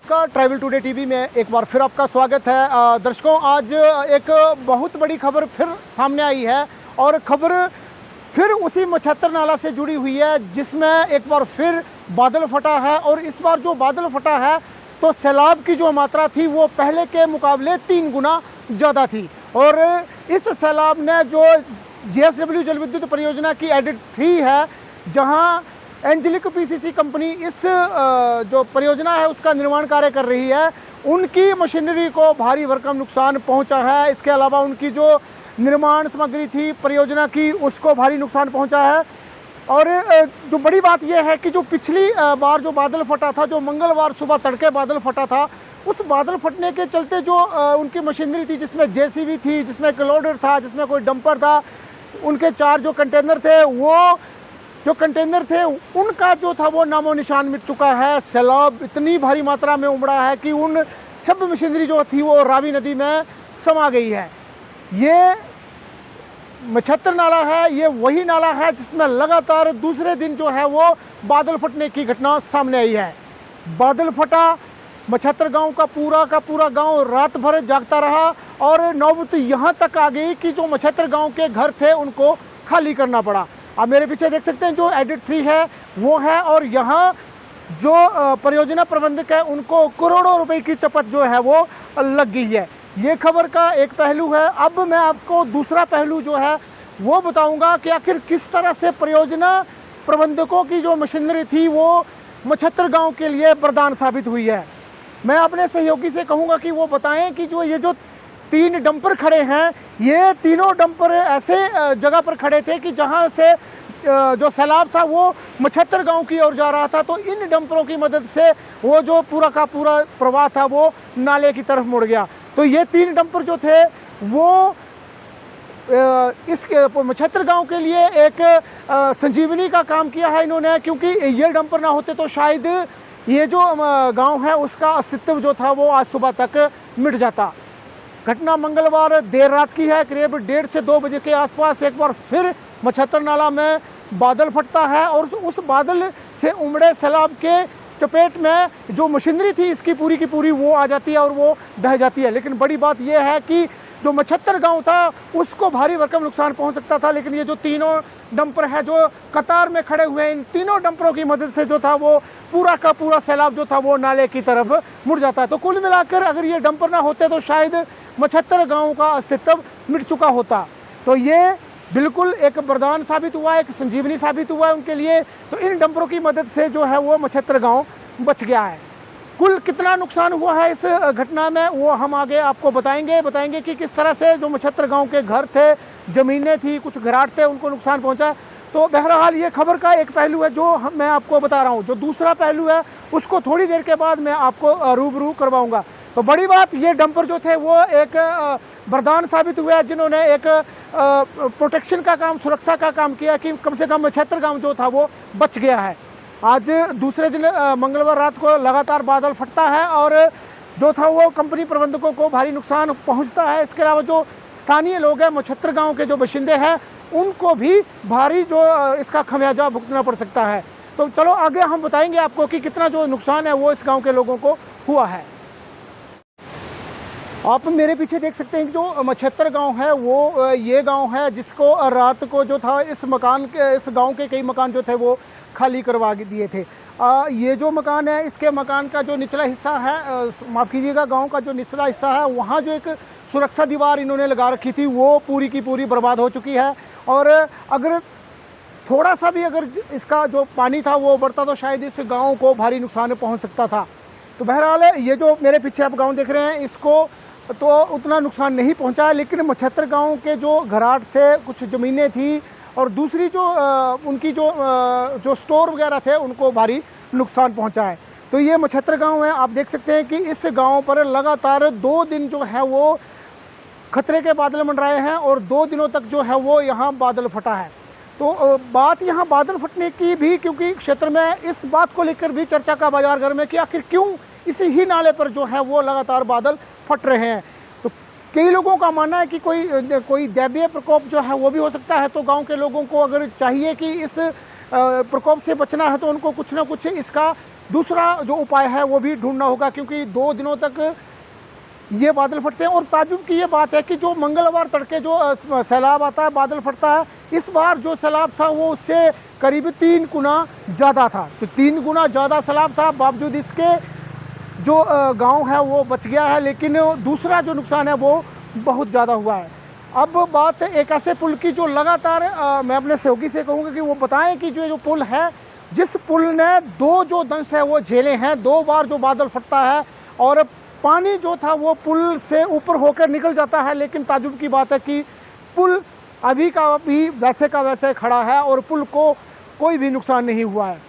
का travel today TV में एक बार फिर आपका स्वागत है। दर्शकों, आज एक बहुत बड़ी खबर फिर सामने आई है और खबर फिर उसी मछत्तर नाला से जुड़ी हुई है जिसमें एक बार फिर बादल फटा है। और इस बार जो बादल फटा है तो सैलाब की जो मात्रा थी वो पहले के मुकाबले 3 गुना ज़्यादा थी। और इस सैलाब ने जो JSW जल विद्युत परियोजना की एडिट 3 है, जहां एंजेलिक PCC कंपनी इस जो परियोजना है उसका निर्माण कार्य कर रही है, उनकी मशीनरी को भारी भरकम नुकसान पहुंचा है। इसके अलावा उनकी जो निर्माण सामग्री थी परियोजना की उसको भारी नुकसान पहुंचा है। और जो बड़ी बात यह है कि जो पिछली बार जो बादल फटा था, जो मंगलवार सुबह तड़के बादल फटा था, उस बादल फटने के चलते जो उनकी मशीनरी थी, जिसमें JCB थी, जिसमें एक लोडर था, जिसमें कोई डंपर था, उनके 4 जो कंटेनर थे, वो जो कंटेनर थे उनका जो था वो नामो निशान मिट चुका है। सैलाब इतनी भारी मात्रा में उमड़ा है कि उन सब मशीनरी जो थी वो रावी नदी में समा गई है। ये मछत्तर नाला है, ये वही नाला है जिसमें लगातार दूसरे दिन जो है वो बादल फटने की घटना सामने आई है। बादल फटा, मछत्तर गांव का पूरा गांव रात भर जागता रहा और नौबत यहाँ तक आ गई कि जो मछत्तर गांव के घर थे उनको खाली करना पड़ा। आप मेरे पीछे देख सकते हैं जो एडिट 3 है वो है, और यहाँ जो परियोजना प्रबंधक है उनको करोड़ों रुपए की चपत जो है वो लग गई है। ये खबर का एक पहलू है। अब मैं आपको दूसरा पहलू जो है वो बताऊंगा कि आखिर किस तरह से परियोजना प्रबंधकों की जो मशीनरी थी वो मछत्तर गांव के लिए वरदान साबित हुई है। मैं अपने सहयोगी से कहूँगा कि वो बताएं कि ये जो 3 डंपर खड़े हैं, ये तीनों डंपर ऐसे जगह पर खड़े थे कि जहां से जो सैलाब था वो मछत्तर गांव की ओर जा रहा था। तो इन डंपरों की मदद से वो जो पूरा का पूरा प्रवाह था वो नाले की तरफ मुड़ गया। तो ये 3 डंपर जो थे वो इस मछत्तर गांव के लिए एक संजीवनी का काम किया है इन्होंने, क्योंकि ये डंपर ना होते तो शायद ये जो गांव है उसका अस्तित्व जो था वो आज सुबह तक मिट जाता। घटना मंगलवार देर रात की है, करीब 1:30 से 2 बजे के आसपास एक बार फिर मछत्तर नाला में बादल फटता है और उस बादल से उमड़े सैलाब के चपेट में जो मशीनरी थी इसकी पूरी की पूरी वो आ जाती है और वो ढह जाती है। लेकिन बड़ी बात यह है कि जो मछत्तर गांव था उसको भारी भरकम नुकसान पहुंच सकता था, लेकिन ये जो तीनों डंपर है जो कतार में खड़े हुए हैं, इन तीनों डंपरों की मदद से जो था वो पूरा का पूरा सैलाब जो था वो नाले की तरफ मुड़ जाता है। तो कुल मिलाकर अगर ये डंपर ना होते तो शायद मछत्तर गांव का अस्तित्व मिट चुका होता। तो ये बिल्कुल एक वरदान साबित हुआ है, एक संजीवनी साबित हुआ है उनके लिए। तो इन डंपरों की मदद से जो है वो मछत्तर गांव बच गया है। कुल कितना नुकसान हुआ है इस घटना में वो हम आगे आपको बताएंगे कि किस तरह से जो मछत्तर गांव के घर थे, ज़मीनें थी, कुछ घराट थे, उनको नुकसान पहुंचा। तो बहरहाल ये खबर का एक पहलू है जो मैं आपको बता रहा हूं। जो दूसरा पहलू है उसको थोड़ी देर के बाद मैं आपको रूबरू करवाऊंगा। तो बड़ी बात, ये डंपर जो थे वो एक वरदान साबित हुए हैं जिन्होंने एक प्रोटेक्शन का काम, सुरक्षा का काम किया कि कम से कम मछत्तर गांव जो था वो बच गया है। आज दूसरे दिन मंगलवार रात को लगातार बादल फटता है और जो था वो कंपनी प्रबंधकों को भारी नुकसान पहुंचता है। इसके अलावा जो स्थानीय लोग हैं, मछत्तर गांव के जो बाशिंदे हैं, उनको भी भारी जो इसका खमियाजा भुगतना पड़ सकता है। तो चलो आगे हम बताएंगे आपको कि कितना जो नुकसान है वो इस गांव के लोगों को हुआ है। आप मेरे पीछे देख सकते हैं कि जो मछत्तर गांव है वो ये गांव है जिसको रात को जो था इस गांव के कई मकान जो थे वो खाली करवा दिए थे। ये जो मकान है, इसके मकान का जो निचला हिस्सा है, माफ़ कीजिएगा, गांव का जो निचला हिस्सा है, वहाँ जो एक सुरक्षा दीवार इन्होंने लगा रखी थी वो पूरी की पूरी बर्बाद हो चुकी है। और अगर थोड़ा सा भी अगर इसका जो पानी था वो बढ़ता तो शायद इस गाँव को भारी नुकसान पहुँच सकता था। तो बहरहाल ये जो मेरे पीछे आप गाँव देख रहे हैं इसको तो उतना नुकसान नहीं पहुंचा है, लेकिन मछत्तर गांव के जो घराट थे, कुछ ज़मीनें थी और दूसरी जो उनकी जो स्टोर वगैरह थे उनको भारी नुकसान पहुंचा है। तो ये मछत्तर गांव है। आप देख सकते हैं कि इस गांव पर लगातार 2 दिन जो है वो खतरे के बादल मंडराए हैं और 2 दिनों तक जो है वो यहाँ बादल फटा है। तो बात यहाँ बादल फटने की भी, क्योंकि क्षेत्र में इस बात को लेकर भी चर्चा का बाजार गर्म है कि आखिर क्यों इसी ही नाले पर जो है वो लगातार बादल फट रहे हैं। तो कई लोगों का मानना है कि कोई दैवीय प्रकोप जो है वो भी हो सकता है। तो गांव के लोगों को अगर चाहिए कि इस प्रकोप से बचना है तो उनको कुछ ना कुछ इसका दूसरा जो उपाय है वो भी ढूंढना होगा, क्योंकि 2 दिनों तक ये बादल फटते हैं। और ताज्जुब की ये बात है कि जो मंगलवार तड़के जो सैलाब आता है, बादल फटता है, इस बार जो सैलाब था वो उससे करीब 3 गुना ज़्यादा था। तो 3 गुना ज़्यादा सैलाब था, बावजूद इसके जो गांव है वो बच गया है, लेकिन दूसरा जो नुकसान है वो बहुत ज़्यादा हुआ है। अब बात एक ऐसे पुल की जो लगातार मैं अपने सहयोगी से कहूँगा कि वो बताएं कि जो पुल है, जिस पुल ने 2 जो दंश है वो झेले हैं, 2 बार जो बादल फटता है और पानी जो था वो पुल से ऊपर होकर निकल जाता है, लेकिन ताज्जुब की बात है कि पुल अभी का अभी वैसे का वैसे खड़ा है और पुल को कोई भी नुकसान नहीं हुआ है।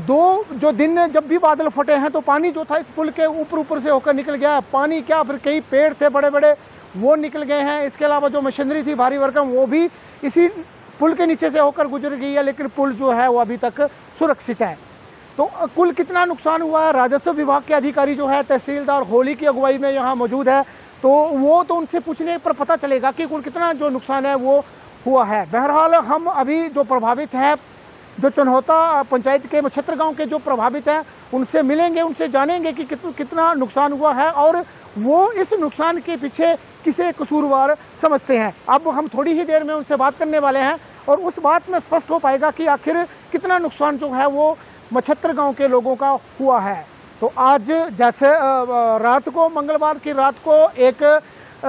2 जो दिन जब भी बादल फटे हैं तो पानी जो था इस पुल के ऊपर से होकर निकल गया है। पानी क्या, फिर कई पेड़ थे बड़े बड़े वो निकल गए हैं। इसके अलावा जो मशीनरी थी भारी भरकम वो भी इसी पुल के नीचे से होकर गुजर गई है, लेकिन पुल जो है वो अभी तक सुरक्षित है। तो कुल कितना नुकसान हुआ है, राजस्व विभाग के अधिकारी जो है तहसीलदार होली की अगुवाई में यहाँ मौजूद है, तो वो तो उनसे पूछने पर पता चलेगा कि कुल कितना जो नुकसान है वो हुआ है। बहरहाल हम अभी जो प्रभावित हैं, जो चनहोता पंचायत के मछत्र गांव के जो प्रभावित हैं, उनसे मिलेंगे, उनसे जानेंगे कि कितना नुकसान हुआ है और वो इस नुकसान के पीछे किसे कसूरवार समझते हैं। अब हम थोड़ी ही देर में उनसे बात करने वाले हैं और उस बात में स्पष्ट हो पाएगा कि आखिर कितना नुकसान जो है वो मछत्र गांव के लोगों का हुआ है। तो आज जैसे रात को, मंगलवार की रात को एक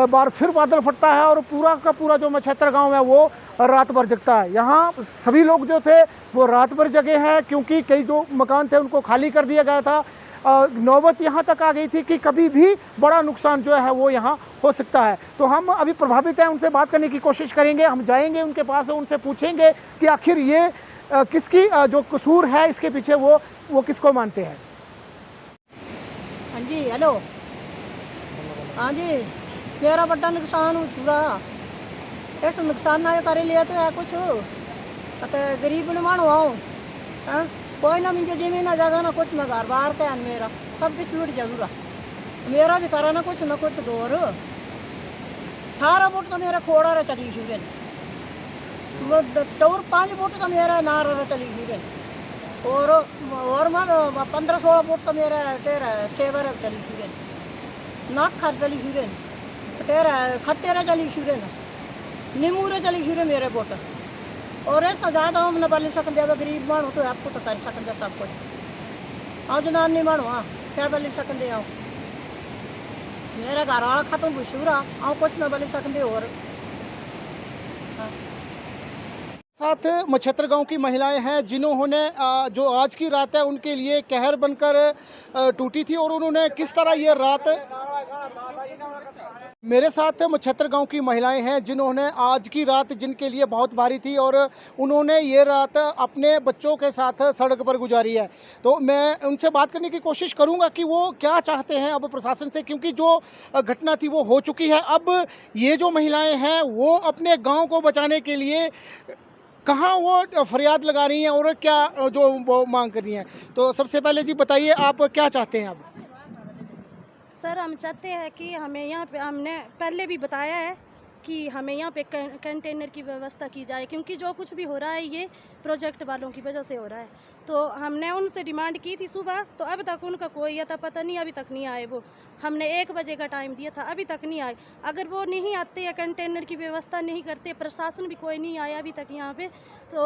बार फिर बादल फटता है और पूरा का पूरा जो मछत्र गांव है वो रात भर जगता है। यहाँ सभी लोग जो थे वो रात भर जगे हैं, क्योंकि कई जो मकान थे उनको खाली कर दिया गया था। नौबत यहाँ तक आ गई थी कि कभी भी बड़ा नुकसान जो है वो यहाँ हो सकता है। तो हम अभी प्रभावित हैं, उनसे बात करने की कोशिश करेंगे, हम जाएंगे उनके पास, उनसे पूछेंगे कि आखिर ये किसकी जो कसूर है इसके पीछे वो किसको मानते हैं। हाँ जी, हेलो। हाँ जी, मेरा बड़ा नुकसान हो चुका। इस नुकसान ना करे लिया तो है कुछ गरीब मानो आओ, कोई ना मुझे जमीन ना जगह ना कुछ ना घर बाहर का मेरा सब कुछ लूट जरूर मेरा भी करा ना कुछ दौर 18 फुट तो मेरा खोड़ा रहा चली शुरू 4-5 फुट तो मेरा नार रहा चली शुरू और मैं 15-16 फुट तो मेरा तेरा सेवर चली शुरू नाक खर चली शुरू तेरा खट्टे रहा चली शुरू नींबू रहा चली शुरू मेरे बोट और इस ज़्यादा हम न बल सकते। अब गरीब मानो तो आपको तो कर सकते सब कुछ। हाँ जनानी मानो, हाँ क्या बल सकते आओ, मेरा घर वाला खत्म बुशूरा आओ कुछ न बल सकते और साथ मछत्र गांव की महिलाएं हैं जिन्होंने जो आज की रात है उनके लिए कहर बनकर टूटी थी और उन्होंने किस तरह ये रात, मेरे साथ मछत्र गांव की महिलाएं हैं जिन्होंने आज की रात जिनके लिए बहुत भारी थी और उन्होंने ये रात अपने बच्चों के साथ सड़क पर गुजारी है। तो मैं उनसे बात करने की कोशिश करूंगा कि वो क्या चाहते हैं अब प्रशासन से, क्योंकि जो घटना थी वो हो चुकी है। अब ये जो महिलाएं हैं वो अपने गांव को बचाने के लिए कहाँ वो फरियाद लगा रही हैं और क्या जो वो मांग कर रही हैं। तो सबसे पहले जी बताइए आप क्या चाहते हैं अब। सर हम चाहते हैं कि हमें यहाँ पे, हमने पहले भी बताया है कि हमें यहाँ पे कंटेनर की व्यवस्था की जाए, क्योंकि जो कुछ भी हो रहा है ये प्रोजेक्ट वालों की वजह से हो रहा है। तो हमने उनसे डिमांड की थी सुबह, तो अब तक उनका कोई अता पता नहीं, अभी तक नहीं आए। वो हमने 1 बजे का टाइम दिया था, अभी तक नहीं आए। अगर वो नहीं आते या कंटेनर की व्यवस्था नहीं करते, प्रशासन भी कोई नहीं आया अभी तक यहाँ पे, तो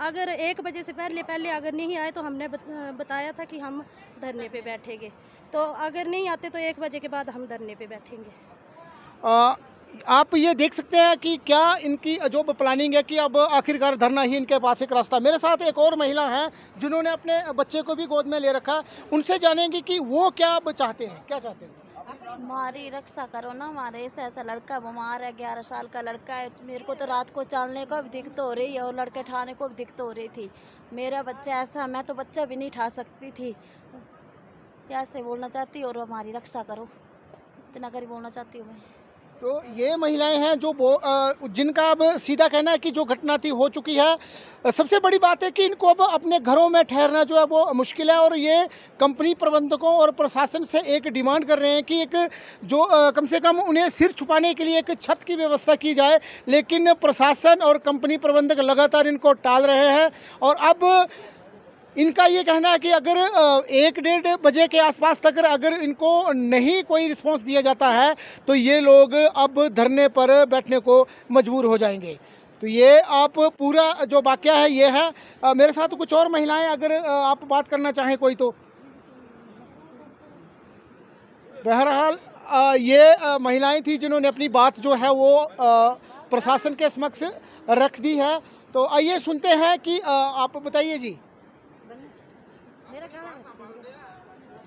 अगर 1 बजे से पहले अगर नहीं आए तो हमने बताया था कि हम धरने पे बैठेंगे। तो अगर नहीं आते तो 1 बजे के बाद हम धरने पे बैठेंगे। आप ये देख सकते हैं कि क्या इनकी जो प्लानिंग है कि अब आखिरकार धरना ही इनके पास एक रास्ता। मेरे साथ एक और महिला है जिन्होंने अपने बच्चे को भी गोद में ले रखा, उनसे जानेंगे कि वो क्या चाहते हैं, क्या चाहते हैं। हमारी रक्षा करो ना, हमारे ऐसा लड़का बीमार है, 11 साल का लड़का है। मेरे को तो रात को चलने को भी दिक्कत हो रही है और लड़के उठाने को भी दिक्कत हो रही थी। मेरा बच्चा ऐसा, मैं तो बच्चा भी नहीं उठा सकती थी। कैसे बोलना चाहती और हमारी रक्षा करो, इतना कर बोलना चाहती हूँ मैं। तो ये महिलाएं हैं जो जिनका अब सीधा कहना है कि जो घटना थी हो चुकी है। सबसे बड़ी बात है कि इनको अब अपने घरों में ठहरना जो है वो मुश्किल है और ये कंपनी प्रबंधकों और प्रशासन से एक डिमांड कर रहे हैं कि एक जो कम से कम उन्हें सिर छुपाने के लिए एक छत की व्यवस्था की जाए, लेकिन प्रशासन और कंपनी प्रबंधक लगातार इनको टाल रहे हैं। और अब इनका ये कहना है कि अगर 1-1:30 बजे के आसपास तक अगर इनको नहीं कोई रिस्पांस दिया जाता है तो ये लोग अब धरने पर बैठने को मजबूर हो जाएंगे। तो ये आप पूरा जो वाकया है ये है। मेरे साथ कुछ और महिलाएं, अगर आप बात करना चाहें कोई तो। बहरहाल ये महिलाएं थी जिन्होंने अपनी बात जो है वो प्रशासन के समक्ष रख दी है। तो आइए सुनते हैं कि आप बताइए जी।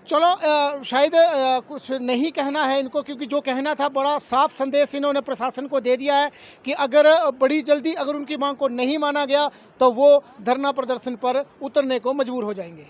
चलो शायद कुछ नहीं कहना है इनको, क्योंकि जो कहना था बड़ा साफ संदेश इन्होंने प्रशासन को दे दिया है कि अगर बड़ी जल्दी अगर उनकी मांग को नहीं माना गया तो वो धरना प्रदर्शन पर उतरने को मजबूर हो जाएंगे।